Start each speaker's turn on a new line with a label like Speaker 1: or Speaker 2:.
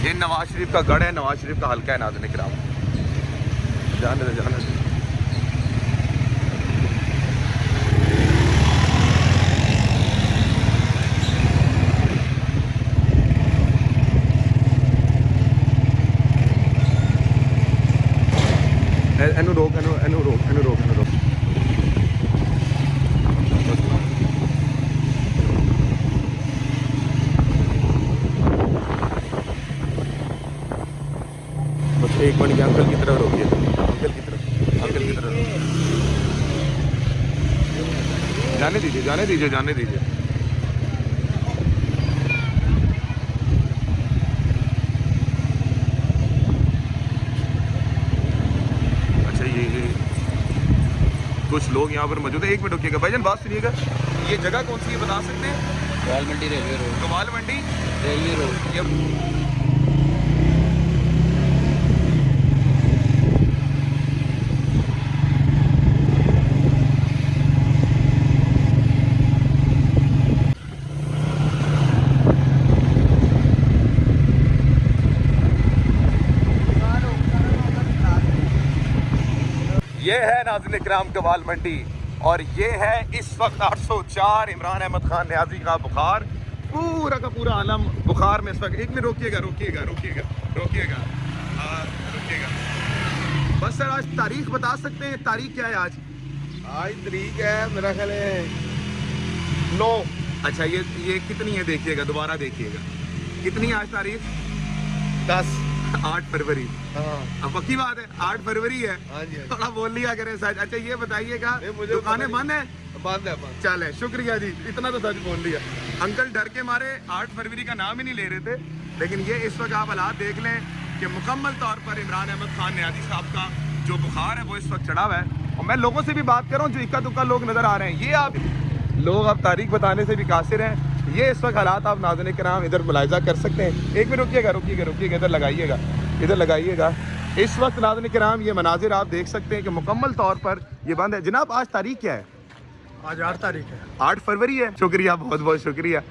Speaker 1: ये नवाज शरीफ का गढ़ है, नवाज शरीफ का हल्का है नाज़रीन किराम। जाने दे जाने दे। एनु रोक एनु एनु रोक एनु रोक एनु रोक। बस एक मिनट के अंकल की तरफ रोकिए, अंकल की तरफ, अंकल की तरफ जाने दीजिए, जाने दीजिए, जाने दीजिए। अच्छा ये कुछ लोग यहाँ पर मौजूद है। एक मिनट रुकिएगा भाईजान, बात सुनिएगा। ये जगह कौन सी है बता सकते हैं?
Speaker 2: कवाल मंडी रेलवे रोड।
Speaker 1: कवाल मंडी
Speaker 2: रेलवे रोड।
Speaker 1: ये है नाज़रीन इकराम कवाल मंडी और ये है इस वक्त 804 इमरान अहमद खान न्याजी का बुखार, पूरा का पूरा आलम बुखार में इस वक्त। एक मिनट रोकिएगा रोकिएगा रोकिएगा रोकिएगा रोकिएगा। बस सर आज तारीख बता सकते हैं? तारीख क्या है आज?
Speaker 3: आज तारीख है मेरा ख्याल है 9।
Speaker 1: अच्छा ये कितनी है देखिएगा, दोबारा देखिएगा कितनी है आज तारीख?
Speaker 3: 10
Speaker 1: 8 फरवरी।
Speaker 3: हाँ
Speaker 1: अब पक्की बात है 8 फरवरी है।
Speaker 3: हाँ जी, हाँ जी।
Speaker 1: थोड़ा बोल लिया करें सच। अच्छा ये बताइएगा
Speaker 3: मुझे
Speaker 1: दुकानें बंद है?
Speaker 3: बंद है बंद।
Speaker 1: चले शुक्रिया जी, इतना तो सच बोल दिया। अंकल डर के मारे 8 फरवरी का नाम ही नहीं ले रहे थे, लेकिन ये इस वक्त आप हालात देख लें कि मुकम्मल तौर पर इमरान अहमद खान न्याजी साहब का जो बुखार है वो इस वक्त चढ़ा हुआ है। और मैं लोगों से भी बात कर रहा हूँ जो इक्का दुक्का लोग नज़र आ रहे हैं। ये आप लोग अब तारीख बताने से भी कासिर हैं। ये इस वक्त हालात आप नाज़रीन किराम इधर मुलाहिजा कर सकते हैं। एक मिनट रुकिएगा रुकिएगा रुकिएगा, इधर लगाइएगा, इधर लगाइएगा। इस वक्त नाज़रीन किराम ये मनाजिर आप देख सकते हैं कि मुकम्मल तौर पर ये बंद है। जनाब आज तारीख क्या है?
Speaker 3: आज 8 तारीख है।
Speaker 1: 8 फरवरी है। शुक्रिया, बहुत बहुत शुक्रिया।